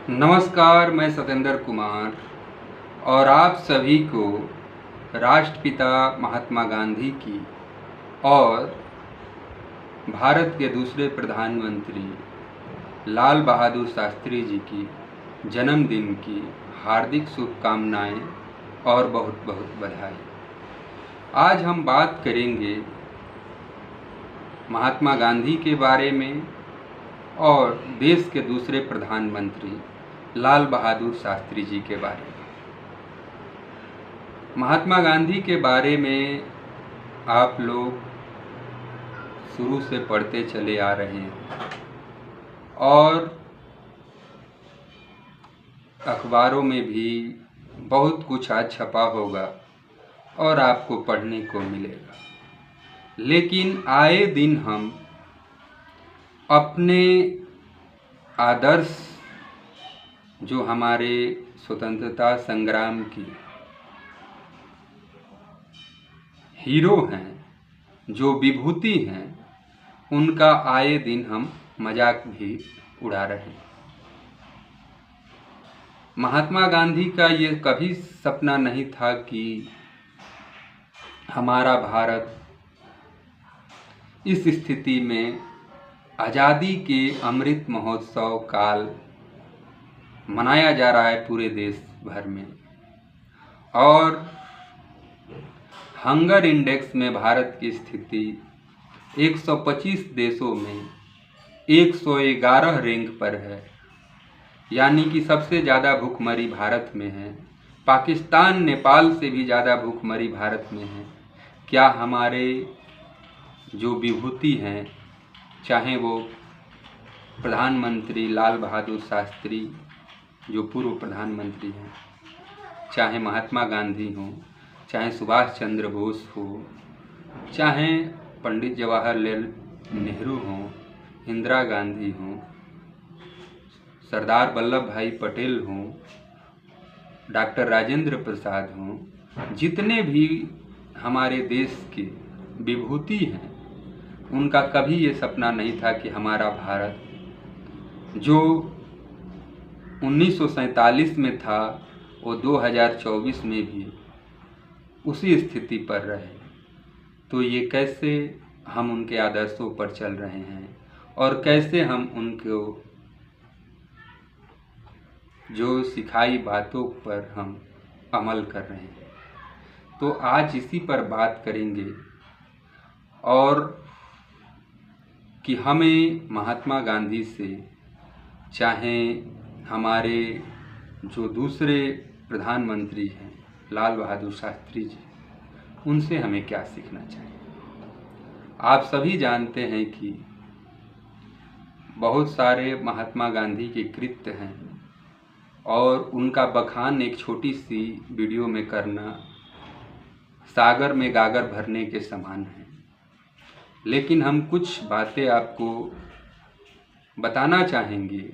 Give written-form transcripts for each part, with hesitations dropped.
नमस्कार, मैं सत्येंद्र कुमार और आप सभी को राष्ट्रपिता महात्मा गांधी की और भारत के दूसरे प्रधानमंत्री लाल बहादुर शास्त्री जी की जन्मदिन की हार्दिक शुभकामनाएं और बहुत बहुत बधाई। आज हम बात करेंगे महात्मा गांधी के बारे में और देश के दूसरे प्रधानमंत्री लाल बहादुर शास्त्री जी के बारे में। महात्मा गांधी के बारे में आप लोग शुरू से पढ़ते चले आ रहे हैं और अखबारों में भी बहुत कुछ आज छपा होगा और आपको पढ़ने को मिलेगा, लेकिन आए दिन हम अपने आदर्श जो हमारे स्वतंत्रता संग्राम की हीरो हैं, जो विभूति हैं, उनका आए दिन हम मजाक भी उड़ा रहे हैं। महात्मा गांधी का ये कभी सपना नहीं था कि हमारा भारत इस स्थिति में आज़ादी के अमृत महोत्सव काल मनाया जा रहा है पूरे देश भर में, और हंगर इंडेक्स में भारत की स्थिति 125 देशों में 111 रैंक पर है, यानी कि सबसे ज़्यादा भूखमरी भारत में है। पाकिस्तान नेपाल से भी ज़्यादा भूखमरी भारत में है। क्या हमारे जो विभूति हैं, चाहे वो प्रधानमंत्री लाल बहादुर शास्त्री जो पूर्व प्रधानमंत्री हैं, चाहे महात्मा गांधी हों, चाहे सुभाष चंद्र बोस हो, चाहे पंडित जवाहरलाल नेहरू हों, इंदिरा गांधी हों, सरदार वल्लभ भाई पटेल हों, डॉक्टर राजेंद्र प्रसाद हों, जितने भी हमारे देश के विभूति हैं, उनका कभी ये सपना नहीं था कि हमारा भारत जो 1947 में था वो 2024 में भी उसी स्थिति पर रहे। तो ये कैसे हम उनके आदर्शों पर चल रहे हैं और कैसे हम उनको जो सिखाई बातों पर हम अमल कर रहे हैं। तो आज इसी पर बात करेंगे और कि हमें महात्मा गांधी से, चाहे हमारे जो दूसरे प्रधानमंत्री हैं लाल बहादुर शास्त्री जी, उनसे हमें क्या सीखना चाहिए। आप सभी जानते हैं कि बहुत सारे महात्मा गांधी के कृत्य हैं और उनका बखान एक छोटी सी वीडियो में करना सागर में गागर भरने के समान है। लेकिन हम कुछ बातें आपको बताना चाहेंगे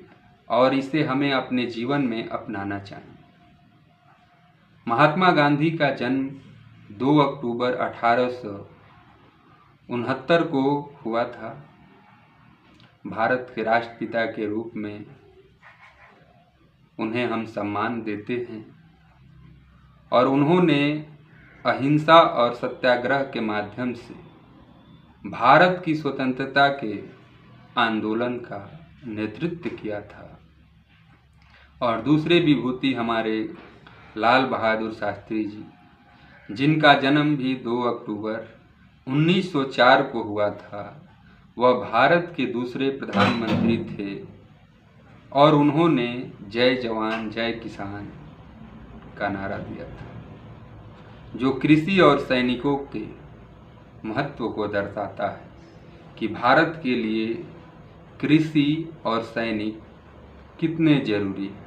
और इसे हमें अपने जीवन में अपनाना चाहिए। महात्मा गांधी का जन्म 2 अक्टूबर 1869 को हुआ था। भारत के राष्ट्रपिता के रूप में उन्हें हम सम्मान देते हैं और उन्होंने अहिंसा और सत्याग्रह के माध्यम से भारत की स्वतंत्रता के आंदोलन का नेतृत्व किया था। और दूसरे विभूति हमारे लाल बहादुर शास्त्री जी, जिनका जन्म भी 2 अक्टूबर 1904 को हुआ था, वह भारत के दूसरे प्रधानमंत्री थे और उन्होंने जय जवान जय किसान का नारा दिया था, जो कृषि और सैनिकों के महत्व को दर्शाता है कि भारत के लिए कृषि और सैनिक कितने जरूरी हैं।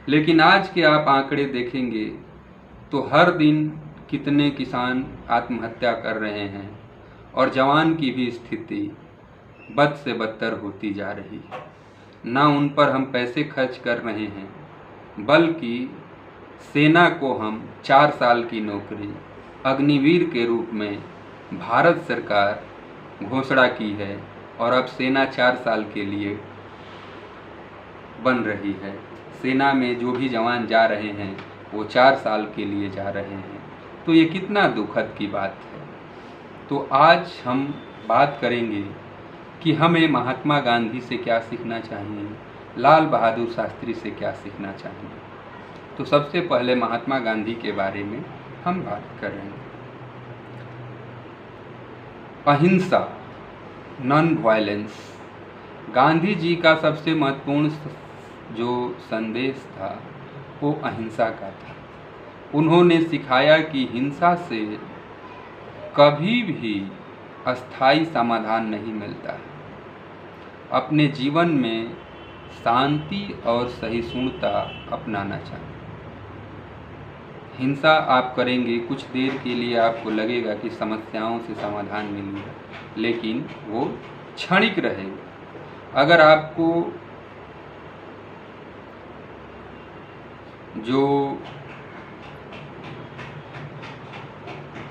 लेकिन आज के आप आंकड़े देखेंगे तो हर दिन कितने किसान आत्महत्या कर रहे हैं और जवान की भी स्थिति बद से बदतर होती जा रही है। ना उन पर हम पैसे खर्च कर रहे हैं, बल्कि सेना को हम 4 साल की नौकरी अग्निवीर के रूप में भारत सरकार घोषणा की है और अब सेना 4 साल के लिए बन रही है। सेना में जो भी जवान जा रहे हैं वो 4 साल के लिए जा रहे हैं। तो ये कितना दुखद की बात है। तो आज हम बात करेंगे कि हमें महात्मा गांधी से क्या सीखना चाहिए, लाल बहादुर शास्त्री से क्या सीखना चाहिए। तो सबसे पहले महात्मा गांधी के बारे में हम बात करेंगे। अहिंसा, नॉन वायलेंस, गांधी जी का सबसे महत्वपूर्ण जो संदेश था वो अहिंसा का था। उन्होंने सिखाया कि हिंसा से कभी भी अस्थायी समाधान नहीं मिलता है। अपने जीवन में शांति और सहिष्णुता अपनाना चाहिए। हिंसा आप करेंगे, कुछ देर के लिए आपको लगेगा कि समस्याओं से समाधान मिल गया, लेकिन वो क्षणिक रहेगा। अगर आपको जो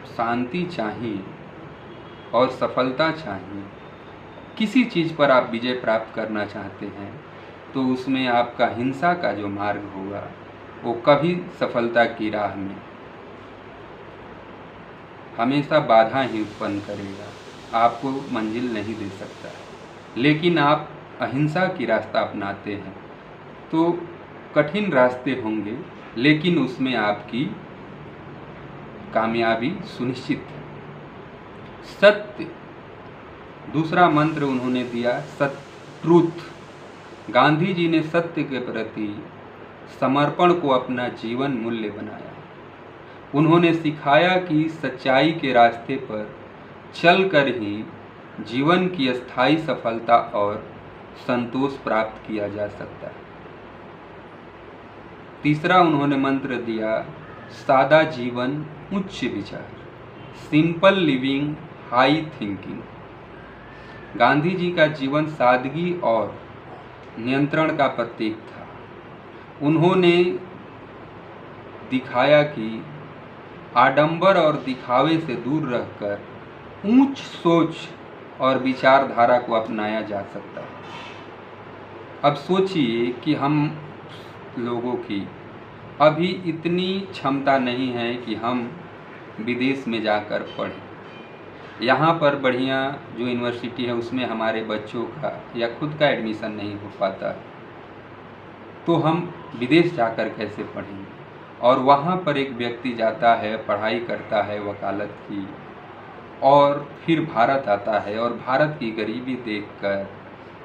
शांति चाहिए और सफलता चाहिए, किसी चीज़ पर आप विजय प्राप्त करना चाहते हैं, तो उसमें आपका हिंसा का जो मार्ग होगा वो कभी सफलता की राह में हमेशा बाधा ही उत्पन्न करेगा, आपको मंजिल नहीं दे सकता है। लेकिन आप अहिंसा की रास्ता अपनाते हैं तो कठिन रास्ते होंगे, लेकिन उसमें आपकी कामयाबी सुनिश्चित है। सत्य, दूसरा मंत्र उन्होंने दिया, सत्य, ट्रूथ। गांधी जी ने सत्य के प्रति समर्पण को अपना जीवन मूल्य बनाया। उन्होंने सिखाया कि सच्चाई के रास्ते पर चलकर ही जीवन की अस्थायी सफलता और संतोष प्राप्त किया जा सकता है। तीसरा उन्होंने मंत्र दिया, सादा जीवन उच्च विचार, simple living high thinking. Gandhi ji का जीवन सादगी और नियंत्रण का प्रतीक था। उन्होंने दिखाया कि आडंबर और दिखावे से दूर रहकर उच्च सोच और विचारधारा को अपनाया जा सकता है। अब सोचिए कि हम लोगों की अभी इतनी क्षमता नहीं है कि हम विदेश में जाकर पढ़ें। यहाँ पर बढ़िया जो यूनिवर्सिटी है उसमें हमारे बच्चों का या खुद का एडमिशन नहीं हो पाता, तो हम विदेश जाकर कैसे पढ़ेंगे। और वहाँ पर एक व्यक्ति जाता है, पढ़ाई करता है वकालत की, और फिर भारत आता है और भारत की गरीबी देखकर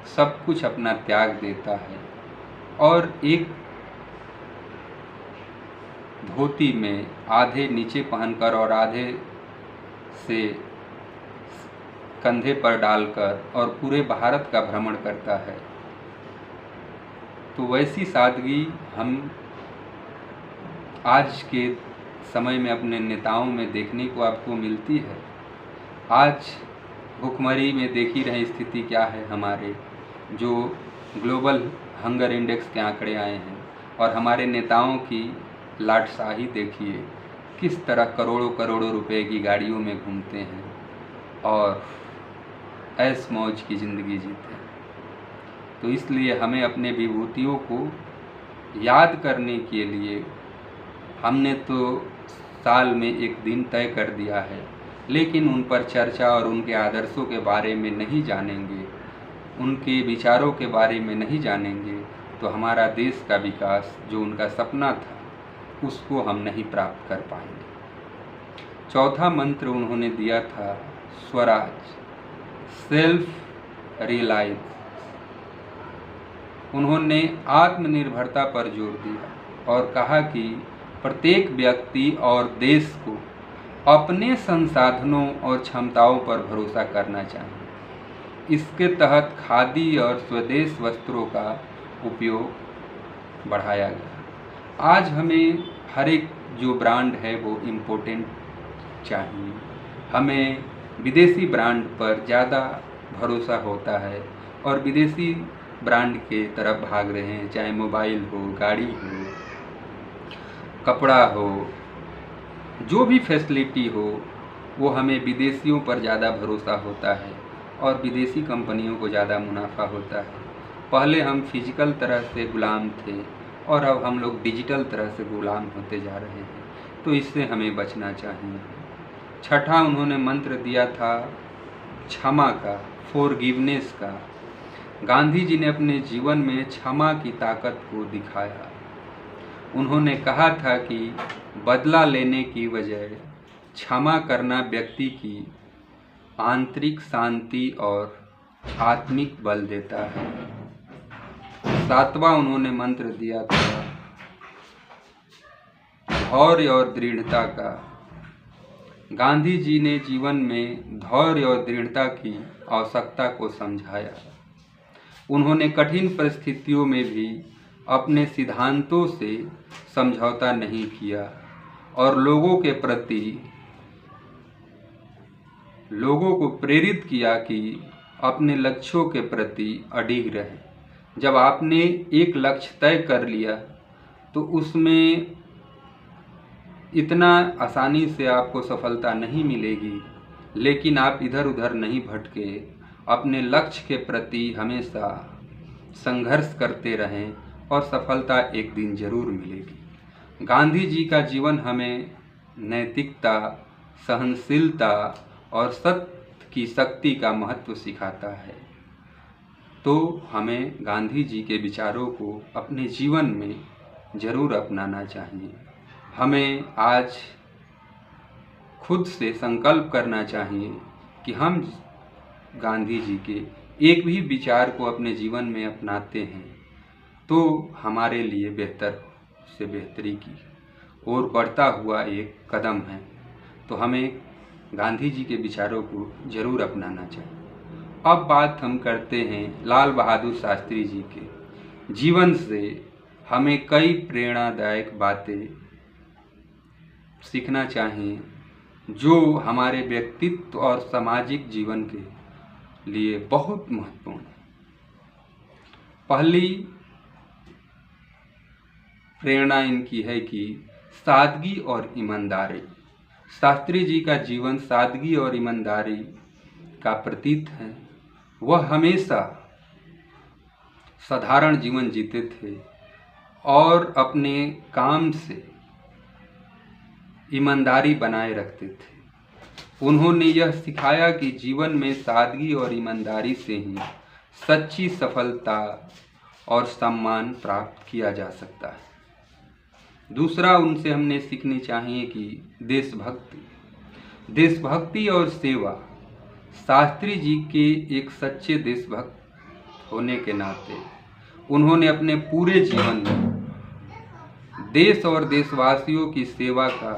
सब कुछ अपना त्याग देता है और एक धोती में आधे नीचे पहनकर और आधे से कंधे पर डालकर और पूरे भारत का भ्रमण करता है। तो वैसी सादगी हम आज के समय में अपने नेताओं में देखने को आपको मिलती है। आज भुखमरी में देख ही रहे स्थिति क्या है हमारे, जो ग्लोबल हंगर इंडेक्स के आंकड़े आए हैं, और हमारे नेताओं की लाटशाही देखिए, किस तरह करोड़ों करोड़ों रुपए की गाड़ियों में घूमते हैं और ऐश मौज की ज़िंदगी जीते हैं। तो इसलिए हमें अपने विभूतियों को याद करने के लिए हमने तो साल में एक दिन तय कर दिया है, लेकिन उन पर चर्चा और उनके आदर्शों के बारे में नहीं जानेंगे, उनके विचारों के बारे में नहीं जानेंगे, तो हमारा देश का विकास जो उनका सपना था उसको हम नहीं प्राप्त कर पाएंगे। चौथा मंत्र उन्होंने दिया था स्वराज, सेल्फ रियलाइज। उन्होंने आत्मनिर्भरता पर जोर दिया और कहा कि प्रत्येक व्यक्ति और देश को अपने संसाधनों और क्षमताओं पर भरोसा करना चाहिए। इसके तहत खादी और स्वदेश वस्त्रों का उपयोग बढ़ाया गया। आज हमें हर एक जो ब्रांड है वो इम्पोर्टेंट चाहिए। हमें विदेशी ब्रांड पर ज़्यादा भरोसा होता है और विदेशी ब्रांड के तरफ भाग रहे हैं, चाहे मोबाइल हो, गाड़ी हो, कपड़ा हो, जो भी फैसिलिटी हो, वो हमें विदेशियों पर ज़्यादा भरोसा होता है और विदेशी कंपनियों को ज़्यादा मुनाफा होता है। पहले हम फिजिकल तरह से गुलाम थे और अब हम लोग डिजिटल तरह से गुलाम होते जा रहे हैं, तो इससे हमें बचना चाहिए। छठा उन्होंने मंत्र दिया था क्षमा का, फॉरगिवनेस का। गांधी जी ने अपने जीवन में क्षमा की ताकत को दिखाया। उन्होंने कहा था कि बदला लेने की बजाय क्षमा करना व्यक्ति की आंतरिक शांति और आत्मिक बल देता है। सातवां उन्होंने मंत्र दिया था धैर्य और दृढ़ता का। गांधी जी ने जीवन में धैर्य और दृढ़ता की आवश्यकता को समझाया। उन्होंने कठिन परिस्थितियों में भी अपने सिद्धांतों से समझौता नहीं किया और लोगों को प्रेरित किया कि अपने लक्ष्यों के प्रति अडिग रहें। जब आपने एक लक्ष्य तय कर लिया तो उसमें इतना आसानी से आपको सफलता नहीं मिलेगी, लेकिन आप इधर उधर नहीं भटके, अपने लक्ष्य के प्रति हमेशा संघर्ष करते रहें और सफलता एक दिन जरूर मिलेगी। गांधी जी का जीवन हमें नैतिकता, सहनशीलता और सत्य की शक्ति का महत्व सिखाता है। तो हमें गांधी जी के विचारों को अपने जीवन में जरूर अपनाना चाहिए। हमें आज खुद से संकल्प करना चाहिए कि हम गांधी जी के एक भी विचार को अपने जीवन में अपनाते हैं तो हमारे लिए बेहतर से बेहतरी की ओर बढ़ता हुआ एक कदम है। तो हमें गांधी जी के विचारों को जरूर अपनाना चाहिए। अब बात हम करते हैं लाल बहादुर शास्त्री जी के जीवन से। हमें कई प्रेरणादायक बातें सीखना चाहिए जो हमारे व्यक्तित्व और सामाजिक जीवन के लिए बहुत महत्वपूर्ण है। पहली प्रेरणा इनकी है कि सादगी और ईमानदारी। शास्त्री जी का जीवन सादगी और ईमानदारी का प्रतीक है। वह हमेशा साधारण जीवन जीते थे और अपने काम से ईमानदारी बनाए रखते थे। उन्होंने यह सिखाया कि जीवन में सादगी और ईमानदारी से ही सच्ची सफलता और सम्मान प्राप्त किया जा सकता है। दूसरा उनसे हमने सीखनी चाहिए कि देशभक्ति और सेवा। शास्त्री जी के एक सच्चे देशभक्त होने के नाते उन्होंने अपने पूरे जीवन में देश और देशवासियों की सेवा का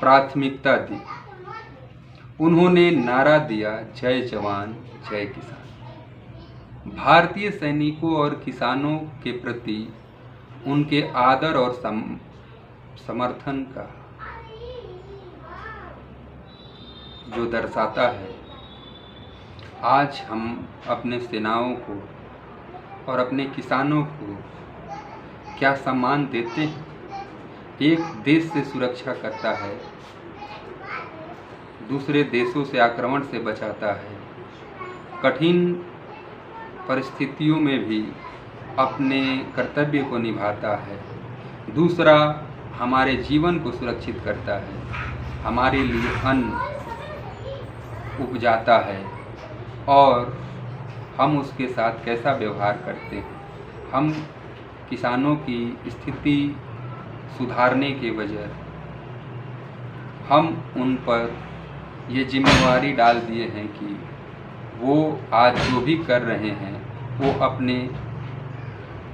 प्राथमिकता दी। उन्होंने नारा दिया, जय जवान जय किसान। भारतीय सैनिकों और किसानों के प्रति उनके आदर और समर्थन का जो दर्शाता है। आज हम अपने सेनाओं को और अपने किसानों को क्या सम्मान देते हैं? एक देश से सुरक्षा करता है, दूसरे देशों से आक्रमण से बचाता है, कठिन परिस्थितियों में भी अपने कर्तव्य को निभाता है, दूसरा हमारे जीवन को सुरक्षित करता है, हमारे लिए अन्न उपजाता है और हम उसके साथ कैसा व्यवहार करते हैं। हम किसानों की स्थिति सुधारने के बजाय हम उन पर ये जिम्मेवारी डाल दिए हैं कि वो आज जो भी कर रहे हैं वो अपने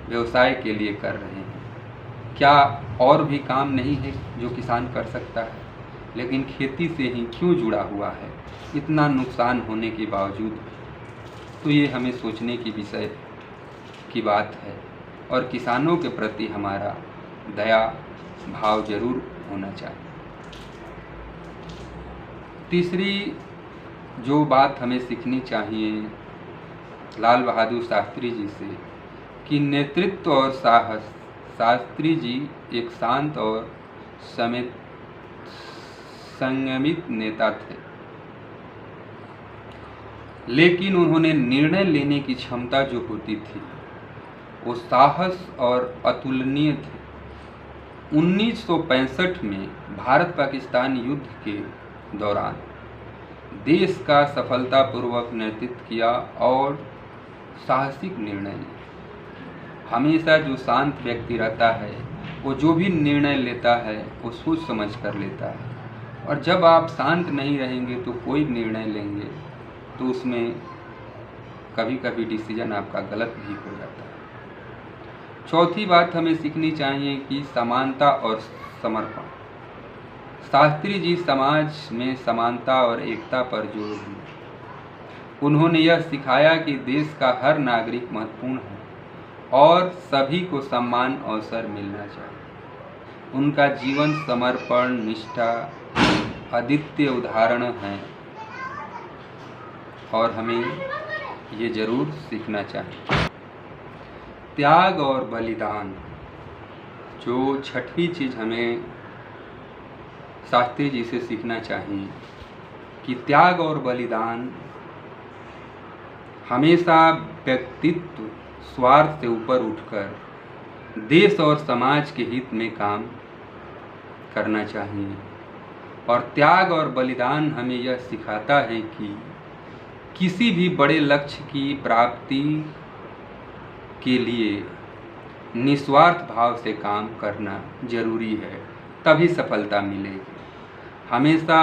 व्यवसाय के लिए कर रहे हैं। क्या और भी काम नहीं है जो किसान कर सकता है? लेकिन खेती से ही क्यों जुड़ा हुआ है इतना नुकसान होने के बावजूद? तो ये हमें सोचने की विषय की बात है और किसानों के प्रति हमारा दया भाव जरूर होना चाहिए। तीसरी जो बात हमें सीखनी चाहिए लाल बहादुर शास्त्री जी से कि नेतृत्व और साहस। शास्त्री जी एक शांत और संयमित नेता थे। लेकिन उन्होंने निर्णय लेने की क्षमता जो होती थी वो साहस और अतुलनीय थे। 1965 में भारत पाकिस्तान युद्ध के दौरान देश का सफलतापूर्वक नेतृत्व किया और साहसिक निर्णय लिया। हमेशा जो शांत व्यक्ति रहता है वो जो भी निर्णय लेता है वो सोच समझ कर लेता है, और जब आप शांत नहीं रहेंगे तो कोई निर्णय लेंगे तो उसमें कभी कभी डिसीजन आपका गलत भी हो जाता है। चौथी बात हमें सीखनी चाहिए कि समानता और समर्पण। शास्त्री जी समाज में समानता और एकता पर जोर दिया। उन्होंने यह सिखाया कि देश का हर नागरिक महत्वपूर्ण है और सभी को समान अवसर मिलना चाहिए। उनका जीवन समर्पण, निष्ठा अद्वितीय उदाहरण है और हमें ये जरूर सीखना चाहिए। त्याग और बलिदान, जो छठवीं चीज़ हमें शास्त्री जी से सीखना चाहिए कि त्याग और बलिदान हमेशा व्यक्तित्व स्वार्थ से ऊपर उठकर देश और समाज के हित में काम करना चाहिए। और त्याग और बलिदान हमें यह सिखाता है कि किसी भी बड़े लक्ष्य की प्राप्ति के लिए निस्वार्थ भाव से काम करना जरूरी है, तभी सफलता मिलेगी। हमेशा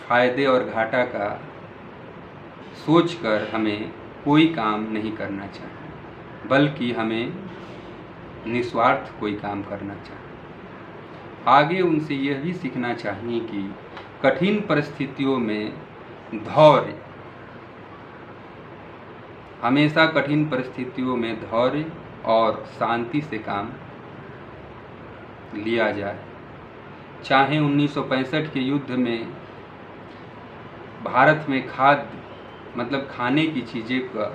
फायदे और घाटा का सोचकर हमें कोई काम नहीं करना चाहिए, बल्कि हमें निस्वार्थ कोई काम करना चाहिए। आगे उनसे यह भी सीखना चाहिए कि कठिन परिस्थितियों में धैर्य, हमेशा कठिन परिस्थितियों में धैर्य और शांति से काम लिया जाए। चाहे 1965 के युद्ध में भारत में खाद्य मतलब खाने की चीज़ें का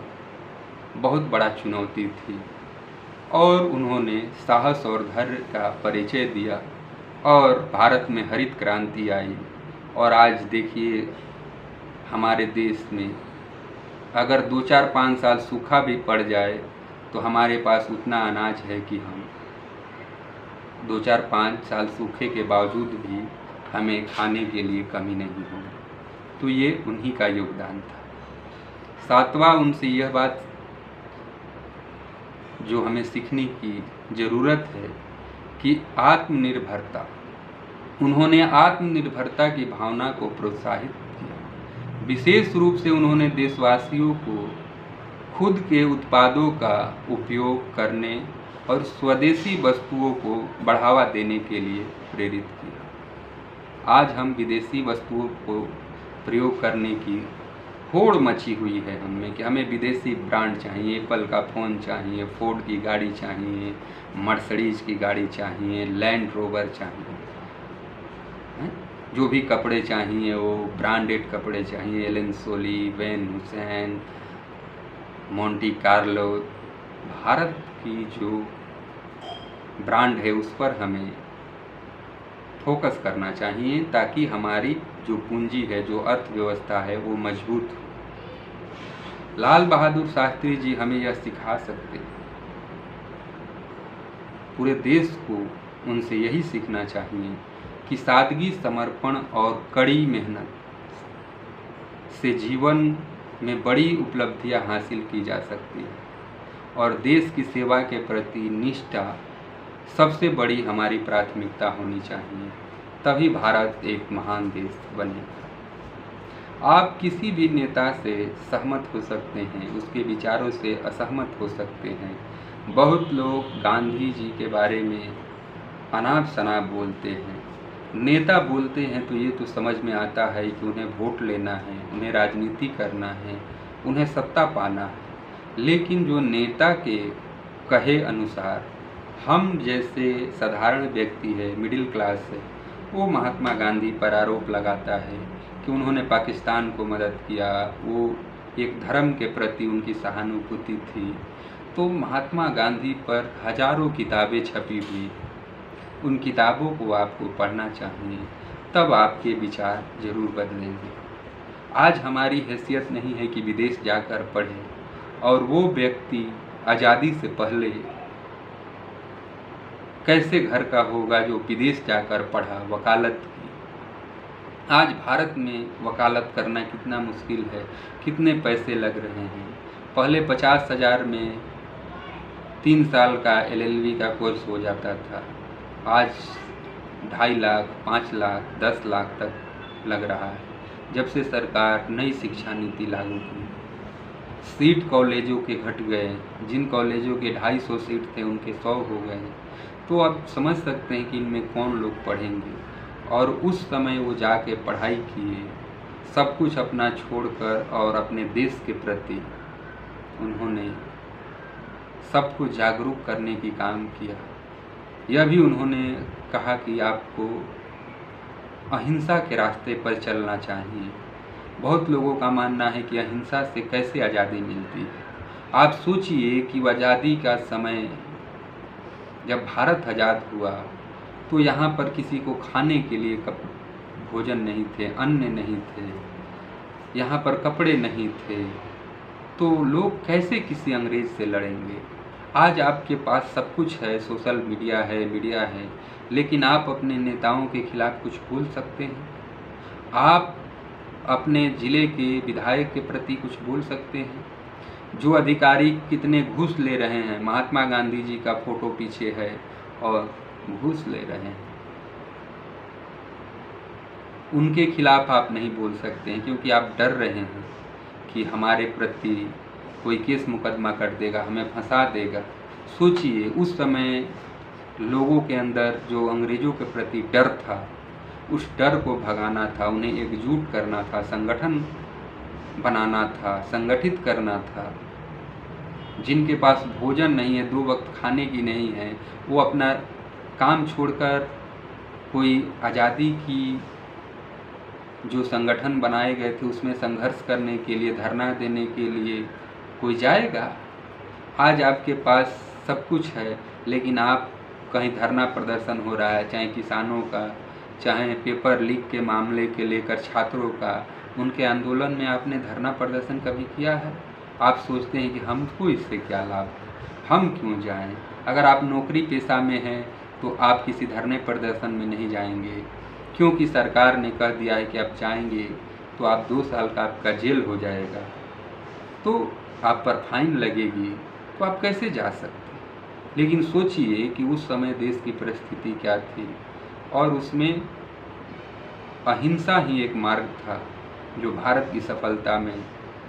बहुत बड़ा चुनौती थी और उन्होंने साहस और धैर्य का परिचय दिया और भारत में हरित क्रांति आई। और आज देखिए हमारे देश में अगर 2-4-5 साल सूखा भी पड़ जाए तो हमारे पास उतना अनाज है कि हम 2-4-5 साल सूखे के बावजूद भी हमें खाने के लिए कमी नहीं होगी। तो ये उन्हीं का योगदान था। सातवां उनसे यह बात जो हमें सीखने की ज़रूरत है कि आत्मनिर्भरता, उन्होंने आत्मनिर्भरता की भावना को प्रोत्साहित किया। विशेष रूप से उन्होंने देशवासियों को खुद के उत्पादों का उपयोग करने और स्वदेशी वस्तुओं को बढ़ावा देने के लिए प्रेरित किया। आज हम विदेशी वस्तुओं को प्रयोग करने की होड़ मची हुई है हमें कि हमें विदेशी ब्रांड चाहिए, एप्पल का फ़ोन चाहिए, फोर्ड की गाड़ी चाहिए, मर्सिडीज की गाड़ी चाहिए, लैंड रोवर चाहिए, जो भी कपड़े चाहिए वो ब्रांडेड कपड़े चाहिए, Allen Solly, Van Heusen, Monte Carlo. Bharat की जो ब्रांड है उस पर हमें फोकस करना चाहिए ताकि हमारी जो पूंजी है, जो अर्थव्यवस्था है वो मजबूत हो। लाल बहादुर शास्त्री जी हमें यह सिखा सकते हैं। पूरे देश को उनसे यही सीखना चाहिए कि सादगी, समर्पण और कड़ी मेहनत से जीवन में बड़ी उपलब्धियां हासिल की जा सकती है और देश की सेवा के प्रति निष्ठा सबसे बड़ी हमारी प्राथमिकता होनी चाहिए। तभी भारत एक महान देश बनेगा। आप किसी भी नेता से सहमत हो सकते हैं, उसके विचारों से असहमत हो सकते हैं। बहुत लोग गांधी जी के बारे में अनाप शनाप बोलते हैं। नेता बोलते हैं तो ये तो समझ में आता है कि उन्हें वोट लेना है, उन्हें राजनीति करना है, उन्हें सत्ता पाना है। लेकिन जो नेता के कहे अनुसार हम जैसे साधारण व्यक्ति है, मिडिल क्लास है, वो महात्मा गांधी पर आरोप लगाता है कि उन्होंने पाकिस्तान को मदद किया, वो एक धर्म के प्रति उनकी सहानुभूति थी। तो महात्मा गांधी पर हजारों किताबें छपी हुई, उन किताबों को आपको पढ़ना चाहिए, तब आपके विचार जरूर बदलेंगे। आज हमारी हैसियत नहीं है कि विदेश जाकर पढ़े, और वो व्यक्ति आज़ादी से पहले कैसे घर का होगा जो विदेश जाकर पढ़ा, वकालत की। आज भारत में वकालत करना कितना मुश्किल है, कितने पैसे लग रहे हैं। पहले 50,000 में 3 साल का LLB का कोर्स हो जाता था, आज 2.5 लाख, 5 लाख, 10 लाख तक लग रहा है। जब से सरकार नई शिक्षा नीति लागू की, सीट कॉलेजों के घट गए, जिन कॉलेजों के 250 सीट थे उनके 100 हो गए। तो आप समझ सकते हैं कि इनमें कौन लोग पढ़ेंगे। और उस समय वो जाके पढ़ाई किए, सब कुछ अपना छोड़कर, और अपने देश के प्रति उन्होंने सबको जागरूक करने की काम किया। यह भी उन्होंने कहा कि आपको अहिंसा के रास्ते पर चलना चाहिए। बहुत लोगों का मानना है कि अहिंसा से कैसे आज़ादी मिलती है। आप सोचिए कि आज़ादी का समय जब भारत आज़ाद हुआ तो यहाँ पर किसी को खाने के लिए भोजन नहीं थे, अन्न नहीं थे, यहाँ पर कपड़े नहीं थे, तो लोग कैसे किसी अंग्रेज से लड़ेंगे। आज आपके पास सब कुछ है, सोशल मीडिया है, लेकिन आप अपने नेताओं के खिलाफ कुछ बोल सकते हैं? आप अपने ज़िले के विधायक के प्रति कुछ बोल सकते हैं? जो अधिकारी कितने घूस ले रहे हैं, महात्मा गांधी जी का फोटो पीछे है और घूस ले रहे हैं, उनके खिलाफ आप नहीं बोल सकते हैं, क्योंकि आप डर रहे हैं कि हमारे प्रति कोई केस मुकदमा कर देगा, हमें फंसा देगा। सोचिए उस समय लोगों के अंदर जो अंग्रेज़ों के प्रति डर था, उस डर को भगाना था, उन्हें एकजुट करना था, संगठन बनाना था, संगठित करना था। जिनके पास भोजन नहीं है, 2 वक्त खाने की नहीं है, वो अपना काम छोड़कर कोई आज़ादी की जो संगठन बनाए गए थे उसमें संघर्ष करने के लिए, धरना देने के लिए कोई जाएगा? आज आपके पास सब कुछ है, लेकिन आप कहीं धरना प्रदर्शन हो रहा है, चाहे किसानों का, चाहे पेपर लीक के मामले के लेकर छात्रों का, उनके आंदोलन में आपने धरना प्रदर्शन कभी किया है? आप सोचते हैं कि हमको इससे क्या लाभ है, हम क्यों जाएं? अगर आप नौकरी पेशा में हैं तो आप किसी धरने प्रदर्शन में नहीं जाएंगे, क्योंकि सरकार ने कह दिया है कि आप जाएंगे तो आप 2 साल का आपका जेल हो जाएगा, तो आप पर फाइन लगेगी, तो आप कैसे जा सकते? लेकिन सोचिए कि उस समय देश की परिस्थिति क्या थी, और उसमें अहिंसा ही एक मार्ग था जो भारत की सफलता में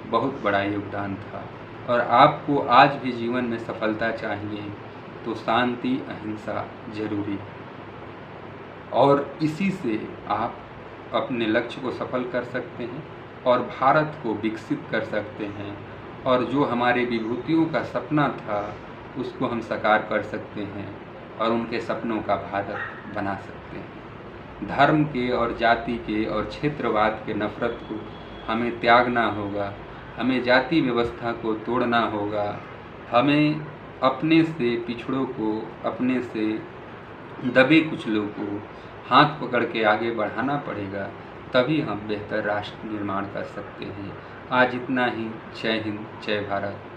बहुत बड़ा योगदान था। और आपको आज भी जीवन में सफलता चाहिए तो शांति, अहिंसा जरूरी है, और इसी से आप अपने लक्ष्य को सफल कर सकते हैं और भारत को विकसित कर सकते हैं, और जो हमारे विभूतियों का सपना था उसको हम साकार कर सकते हैं और उनके सपनों का भारत बना सकते हैं। धर्म के और जाति के और क्षेत्रवाद के नफरत को हमें त्यागना होगा, हमें जाति व्यवस्था को तोड़ना होगा, हमें अपने से पिछड़ों को, अपने से दबे कुचलों को हाथ पकड़ के आगे बढ़ाना पड़ेगा, तभी हम बेहतर राष्ट्र निर्माण कर सकते हैं। आज इतना ही। जय हिंद, जय भारत।